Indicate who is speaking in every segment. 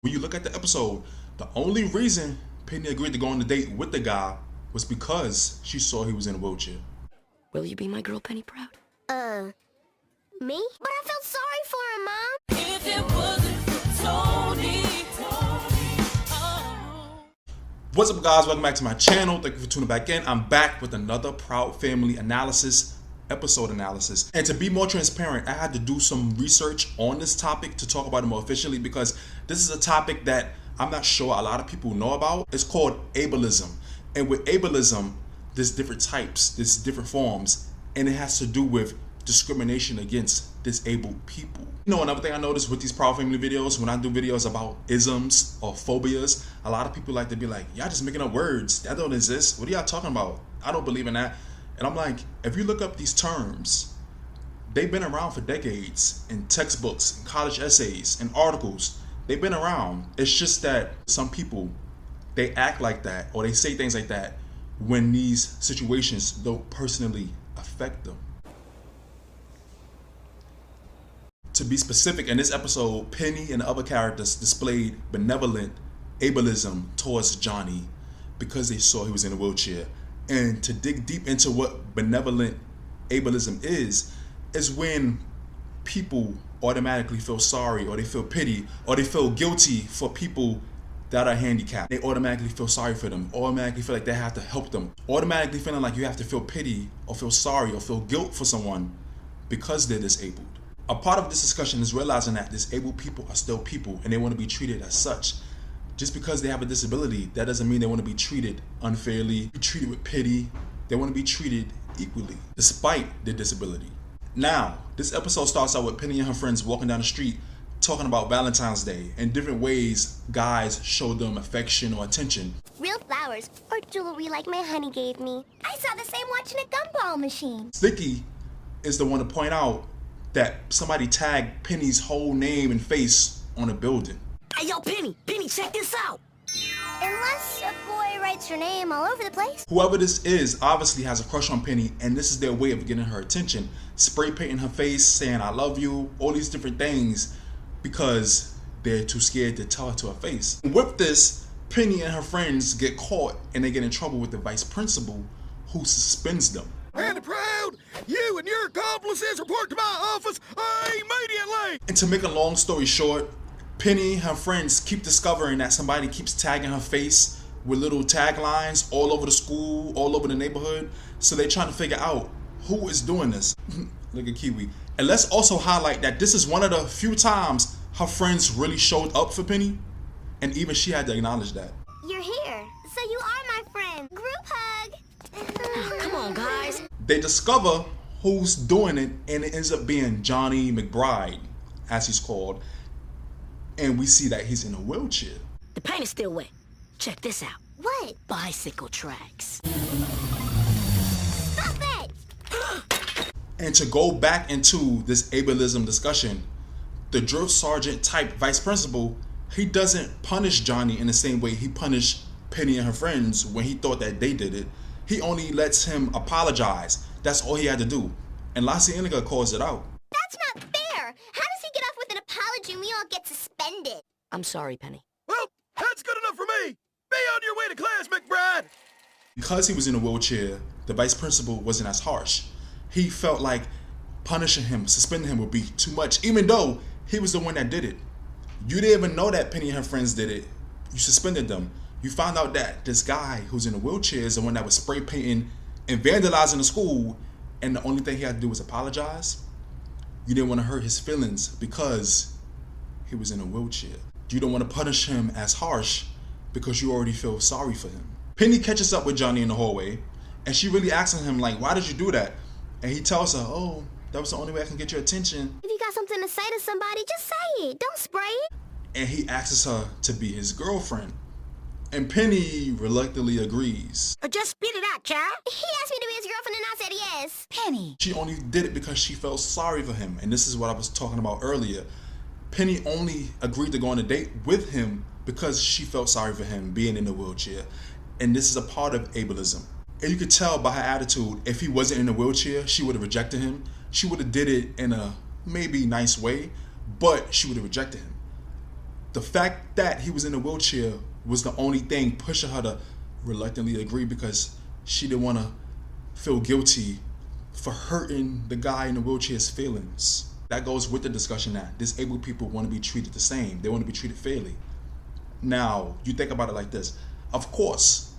Speaker 1: When you look at the episode, the only reason Penny agreed to go on the date with the guy was because she saw he was in a wheelchair.
Speaker 2: Will you be my girl, Penny Proud?
Speaker 3: Me? But I felt sorry for him, Mom.
Speaker 4: If it wasn't for Tony, oh.
Speaker 1: What's up, guys? Welcome back to my channel. Thank you for tuning back in. I'm back with another Proud Family analysis, episode analysis. And to be more transparent, I had to do some research on this topic to talk about it more efficiently, because this is a topic that I'm not sure a lot of people know about. It's called ableism. And with ableism, there's different types, there's different forms, and it has to do with discrimination against disabled people. You know, another thing I noticed with these Proud Family videos, when I do videos about isms or phobias, a lot of people like to be like, y'all just making up words. That don't exist. What are y'all talking about? I don't believe in that. And I'm like, if you look up these terms, they've been around for decades in textbooks, in college essays, in articles. They've been around. It's just that some people, they act like that or they say things like that when these situations don't personally affect them. To be specific, in this episode, Penny and the other characters displayed benevolent ableism towards Johnny because they saw he was in a wheelchair. And to dig deep into what benevolent ableism is when people automatically feel sorry, or they feel pity, or they feel guilty for people that are handicapped. They automatically feel sorry for them, automatically feel like they have to help them, automatically feeling like you have to feel pity or feel sorry or feel guilt for someone because they're disabled. A part of this discussion is realizing that disabled people are still people and they want to be treated as such. Just because they have a disability, that doesn't mean they want to be treated unfairly, be treated with pity. They want to be treated equally, despite their disability. Now, this episode starts out with Penny and her friends walking down the street talking about Valentine's Day and different ways guys show them affection or attention.
Speaker 3: Real flowers or jewelry like my honey gave me. I saw the same watching a gumball machine.
Speaker 1: Sticky is the one to point out that somebody tagged Penny's whole name and face on a building.
Speaker 2: Hey, yo, Penny, check this out.
Speaker 3: Unless a boy writes your name all over the place.
Speaker 1: Whoever this is obviously has a crush on Penny, and this is their way of getting her attention. Spray painting her face, saying I love you, all these different things, because they're too scared to tell her to her face. With this, Penny and her friends get caught and they get in trouble with the vice principal, who suspends them.
Speaker 5: And Proud, you and your accomplices report to my office immediately!
Speaker 1: And to make a long story short, Penny and her friends keep discovering that somebody keeps tagging her face with little taglines all over the school, all over the neighborhood. So they're trying to figure out who is doing this. Look at Kiwi. And let's also highlight that this is one of the few times her friends really showed up for Penny. And even she had to acknowledge that.
Speaker 3: You're here, so you are my friend. Group hug.
Speaker 2: Come on, guys.
Speaker 1: They discover who's doing it, and it ends up being Johnny McBride, as he's called. And we see that he's in a wheelchair.
Speaker 2: The paint is still wet. Check this out.
Speaker 3: What?
Speaker 2: Bicycle tracks.
Speaker 3: Stop it!
Speaker 1: And to go back into this ableism discussion, the drill sergeant type vice principal, he doesn't punish Johnny in the same way he punished Penny and her friends when he thought that they did it. He only lets him apologize. That's all he had to do. And Lassie Iniga calls it out.
Speaker 3: That's not fair. How does he get off with an apology and we all get suspended?
Speaker 2: I'm sorry, Penny.
Speaker 5: Well, that's good enough for me! Be on your way to class, McBride!
Speaker 1: Because he was in a wheelchair, the vice principal wasn't as harsh. He felt like punishing him, suspending him would be too much, even though he was the one that did it. You didn't even know that Penny and her friends did it. You suspended them. You found out that this guy who's in a wheelchair is the one that was spray painting and vandalizing the school, and the only thing he had to do was apologize. You didn't want to hurt his feelings because he was in a wheelchair. You don't want to punish him as harsh because you already feel sorry for him. Penny catches up with Johnny in the hallway, and she really asks him, like, why did you do that? And he tells her, oh, that was the only way I can get your attention.
Speaker 3: If you got something to say to somebody, just say it. Don't spray it.
Speaker 1: And he asks her to be his girlfriend. And Penny reluctantly agrees.
Speaker 2: Just spit it out, child.
Speaker 3: He asked me to be his girlfriend and I said yes.
Speaker 2: Penny.
Speaker 1: She only did it because she felt sorry for him. And this is what I was talking about earlier. Penny only agreed to go on a date with him because she felt sorry for him being in a wheelchair. And this is a part of ableism. And you could tell by her attitude, if he wasn't in a wheelchair, she would have rejected him. She would have did it in a maybe nice way, but she would have rejected him. The fact that he was in a wheelchair was the only thing pushing her to reluctantly agree, because she didn't want to feel guilty for hurting the guy in the wheelchair's feelings. That goes with the discussion that disabled people want to be treated the same. They want to be treated fairly. Now, you think about it like this. Of course,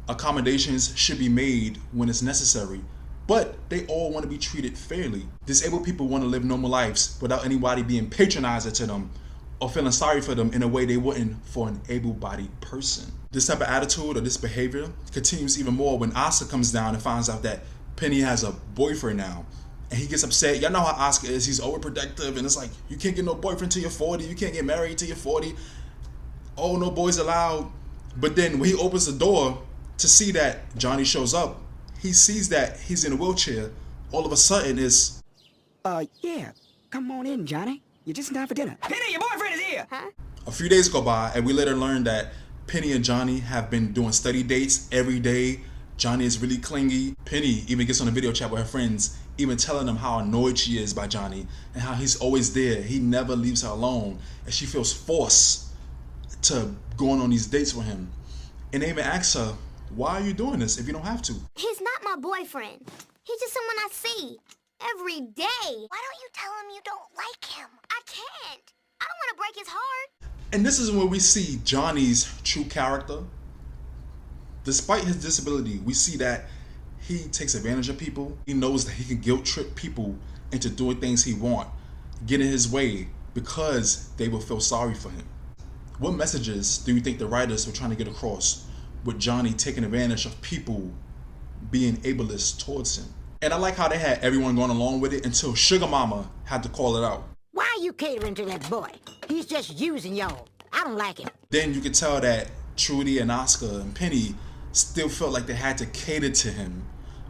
Speaker 1: accommodations should be made when it's necessary, but they all want to be treated fairly. Disabled people want to live normal lives without anybody being patronizing to them or feeling sorry for them in a way they wouldn't for an able-bodied person. This type of attitude or this behavior continues even more when Oscar comes down and finds out that Penny has a boyfriend now. And he gets upset. Y'all know how Oscar is. He's overprotective, and it's like, you can't get no boyfriend till you're 40. You can't get married till you're 40. Oh, no boys allowed. But then when he opens the door to see that Johnny shows up, he sees that he's in a wheelchair. All of a sudden it's...
Speaker 6: Yeah. Come on in, Johnny. You're just in time for dinner. Penny, your boyfriend is here! Huh?
Speaker 1: A few days go by, and we later learn that Penny and Johnny have been doing study dates every day. Johnny is really clingy. Penny even gets on a video chat with her friends, even telling them how annoyed she is by Johnny and how he's always there. He never leaves her alone, and she feels forced to going on these dates with him. And they even ask her, why are you doing this if you don't have to?
Speaker 3: He's not my boyfriend. He's just someone I see every day. Why don't you tell him you don't like him? I can't. I don't want to break his heart.
Speaker 1: And this is where we see Johnny's true character. Despite his disability, we see that he takes advantage of people. He knows that he can guilt trip people into doing things he wants, get in his way, because they will feel sorry for him. What messages do you think the writers were trying to get across with Johnny taking advantage of people being ableist towards him? And I like how they had everyone going along with it until Sugar Mama had to call it out.
Speaker 2: Why are you catering to that boy? He's just using y'all. I don't like it.
Speaker 1: Then you could tell that Trudy and Oscar and Penny still felt like they had to cater to him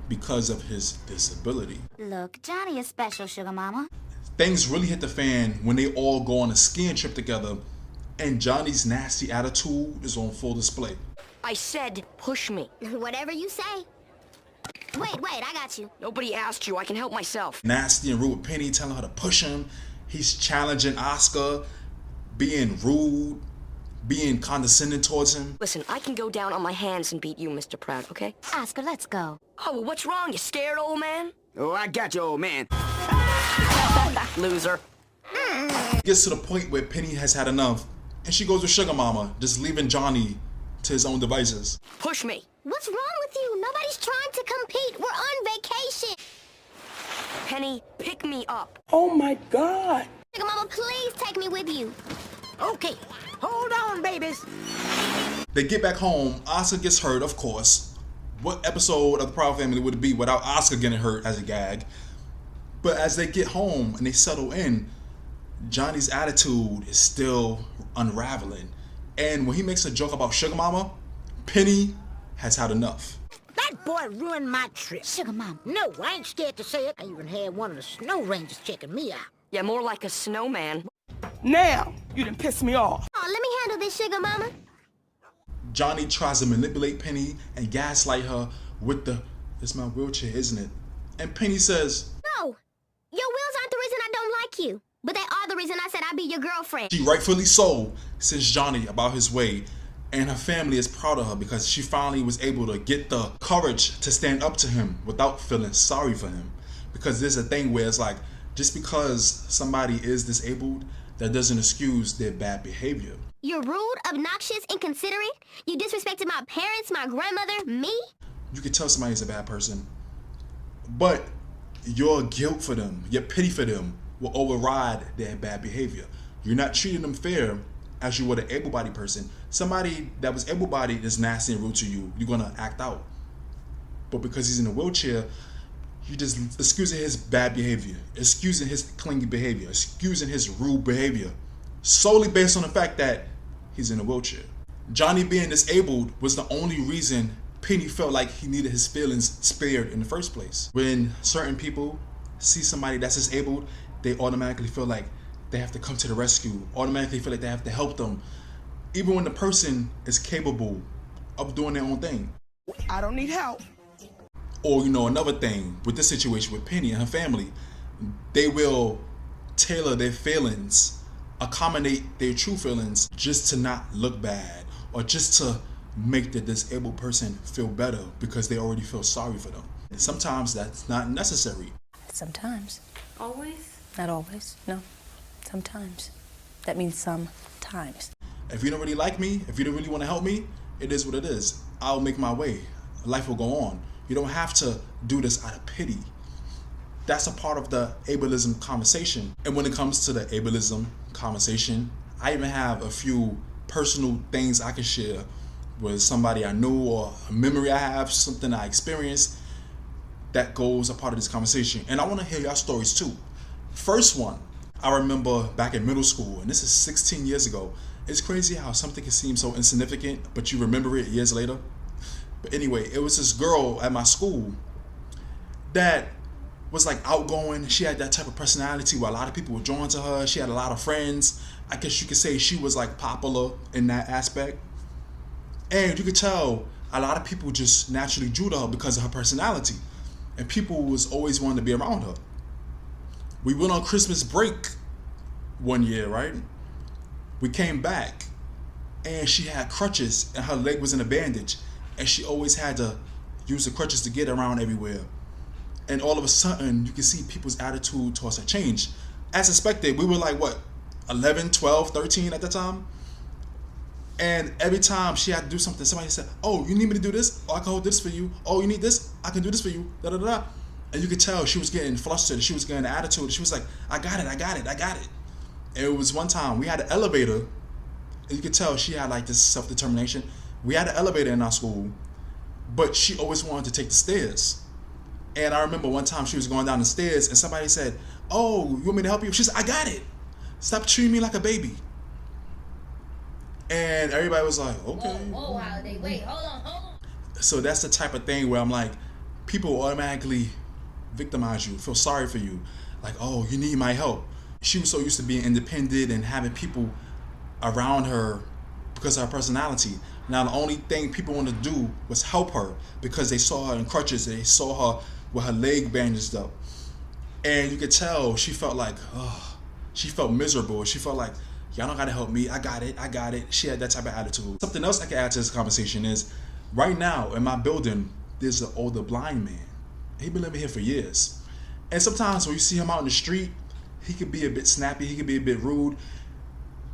Speaker 1: because of his disability.
Speaker 3: Look, Johnny is special, Sugar Mama.
Speaker 1: Things really hit the fan when they all go on a skiing trip together, and Johnny's nasty attitude is on full display.
Speaker 2: I said push me.
Speaker 3: Whatever you say. Wait, I got you.
Speaker 2: Nobody asked you. I can help myself.
Speaker 1: Nasty and rude with Penny, telling her to push him. He's challenging Oscar, being rude, being condescending towards him.
Speaker 2: Listen, I can go down on my hands and beat you, Mr. Proud, okay?
Speaker 3: Oscar, let's go.
Speaker 2: Oh, well, what's wrong? You scared, old man?
Speaker 6: Oh, I got you, old man.
Speaker 2: Loser.
Speaker 1: It gets to the point where Penny has had enough, and she goes with Sugar Mama, just leaving Johnny to his own devices.
Speaker 2: Push me.
Speaker 3: What's wrong with you? Nobody's trying to compete. We're on vacation.
Speaker 2: Penny, pick me up.
Speaker 6: Oh, my God.
Speaker 3: Sugar Mama, please take me with you.
Speaker 2: Okay, hold on, babies.
Speaker 1: They get back home. Oscar gets hurt, of course. What episode of the Proud Family would it be without Oscar getting hurt as a gag? But as they get home and they settle in, Johnny's attitude is still unraveling. And when he makes a joke about Sugar Mama, Penny has had enough.
Speaker 2: That boy ruined my trip.
Speaker 3: Sugar Mama.
Speaker 2: No, I ain't scared to say it. I even had one of the snow rangers checking me out. Yeah, more like a snowman.
Speaker 6: Now, you done pissed me off.
Speaker 3: Oh, let me handle this, Sugar Mama.
Speaker 1: Johnny tries to manipulate Penny and gaslight her with the, it's my wheelchair, isn't it? And Penny says,
Speaker 3: No, your wheels aren't the reason I don't like you, but they are the reason I said I'd be your girlfriend.
Speaker 1: she rightfully so sends Johnny about his way, and her family is proud of her because she finally was able to get the courage to stand up to him without feeling sorry for him. Because there's a thing where it's like, just because somebody is disabled, that doesn't excuse their bad behavior.
Speaker 3: You're rude, obnoxious, inconsiderate. You disrespected my parents, my grandmother, me.
Speaker 1: You can tell somebody's a bad person, but your guilt for them, your pity for them will override their bad behavior. You're not treating them fair as you would an able-bodied person. Somebody that was able-bodied is nasty and rude to you, you're gonna act out. But because he's in a wheelchair, you just excusing his bad behavior, excusing his clingy behavior, excusing his rude behavior, solely based on the fact that he's in a wheelchair. Johnny being disabled was the only reason Penny felt like he needed his feelings spared in the first place. When certain people see somebody that's disabled, they automatically feel like they have to come to the rescue, automatically feel like they have to help them, even when the person is capable of doing their own thing.
Speaker 6: I don't need help.
Speaker 1: Or, you know, another thing with this situation with Penny and her family, they will tailor their feelings accommodate their true feelings just to not look bad or just to make the disabled person feel better because they already feel sorry for them. And sometimes that's not necessary.
Speaker 7: Sometimes.
Speaker 8: Always?
Speaker 7: Not always, no. Sometimes. That means sometimes.
Speaker 1: If you don't really like me, if you don't really want to help me, it is what it is. I'll make my way. Life will go on. You don't have to do this out of pity. That's a part of the ableism conversation. And when it comes to the ableism conversation, I even have a few personal things I can share with somebody I knew or a memory I have, something I experienced that goes a part of this conversation. And I want to hear your stories too. First one, I remember back in middle school, and this is 16 years ago. It's crazy how something can seem so insignificant, but you remember it years later. But anyway, it was this girl at my school that was like outgoing. She had that type of personality where a lot of people were drawn to her. She had a lot of friends. I guess you could say she was like popular in that aspect. And you could tell a lot of people just naturally drew to her because of her personality. And people was always wanting to be around her. We went on Christmas break one year, right? We came back and she had crutches and her leg was in a bandage. And she always had to use the crutches to get around everywhere. And all of a sudden, you can see people's attitude towards her change. As expected, we were like, what, 11, 12, 13 at the time? And every time she had to do something, somebody said, oh, you need me to do this? Oh, I can hold this for you. Oh, you need this? I can do this for you. Da da da. And you could tell she was getting flustered. She was getting an attitude. She was like, I got it, I got it, I got it. And it was one time, we had an elevator. And you could tell she had like this self-determination. We had an elevator in our school, but she always wanted to take the stairs. And I remember one time she was going down the stairs and somebody said, oh, you want me to help you? She said, I got it. Stop treating me like a baby. And everybody was like, okay.
Speaker 8: Whoa, Holiday, wait, hold on.
Speaker 1: So that's the type of thing where I'm like, people automatically victimize you, feel sorry for you. Like, oh, you need my help. She was so used to being independent and having people around her because of her personality. Now the only thing people wanted to do was help her because they saw her in crutches. They saw her with her leg bandaged up. And you could tell she felt like, oh, she felt miserable. She felt like, y'all don't gotta help me. I got it, I got it. She had that type of attitude. Something else I can add to this conversation is, right now in my building, there's an older blind man. He's been living here for years. And sometimes when you see him out in the street, he could be a bit snappy, he could be a bit rude.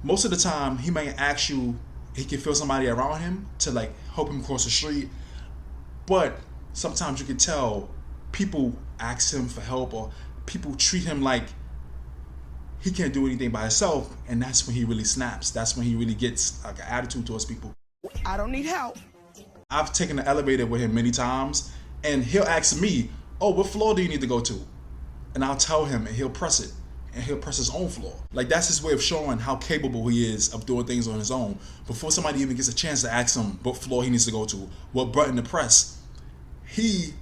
Speaker 1: Most of the time, he might ask you, he can feel somebody around him to like help him cross the street. But sometimes you can tell people ask him for help or people treat him like he can't do anything by himself, and that's when he really snaps. That's when he really gets like an attitude towards people.
Speaker 6: I don't need help.
Speaker 1: I've taken the elevator with him many times, and he'll ask me, oh, what floor do you need to go to? And I'll tell him, and he'll press it, and he'll press his own floor. Like, that's his way of showing how capable he is of doing things on his own. Before somebody even gets a chance to ask him what floor he needs to go to, what button to press, he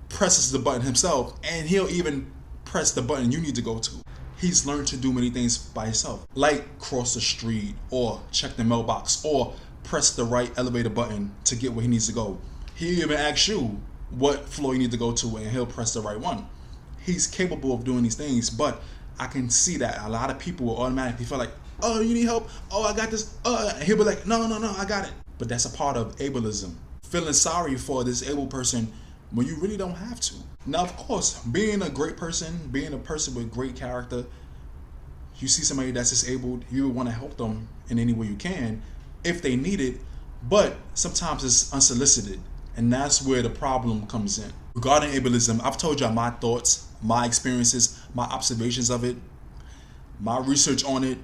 Speaker 1: presses the button himself, and he'll even press the button you need to go to. He's learned to do many things by himself, like cross the street, or check the mailbox, or press the right elevator button to get where he needs to go. He even asks you what floor you need to go to, and he'll press the right one. He's capable of doing these things, but I can see that a lot of people will automatically feel like, oh, you need help? Oh, I got this. And he'll be like, no, I got it. But that's a part of ableism. Feeling sorry for a disabled person when you really don't have to. Now, of course, being a great person, being a person with great character, you see somebody that's disabled, you would want to help them in any way you can if they need it, but sometimes it's unsolicited, and that's where the problem comes in. Regarding ableism, I've told y'all my thoughts, my experiences, my observations of it, my research on it.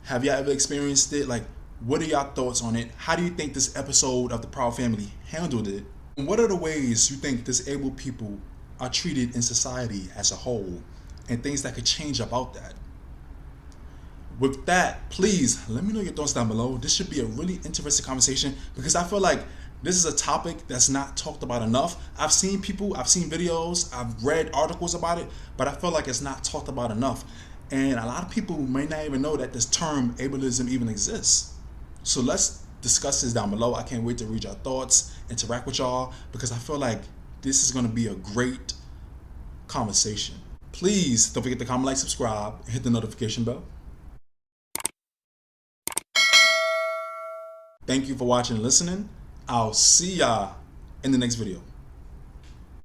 Speaker 1: Have y'all ever experienced it? Like, what are y'all thoughts on it? How do you think this episode of The Proud Family handled it? And what are the ways you think disabled people are treated in society as a whole, and things that could change about that? With that, please let me know your thoughts down below. This should be a really interesting conversation because I feel like this is a topic that's not talked about enough. I've seen people, I've seen videos, I've read articles about it, but I feel like it's not talked about enough. And a lot of people may not even know that this term ableism even exists. So let's discuss this down below. I can't wait to read your thoughts, interact with y'all, because I feel like this is going to be a great conversation. Please don't forget to comment, like, subscribe, and hit the notification bell. Thank you for watching and listening. I'll see y'all in the next video.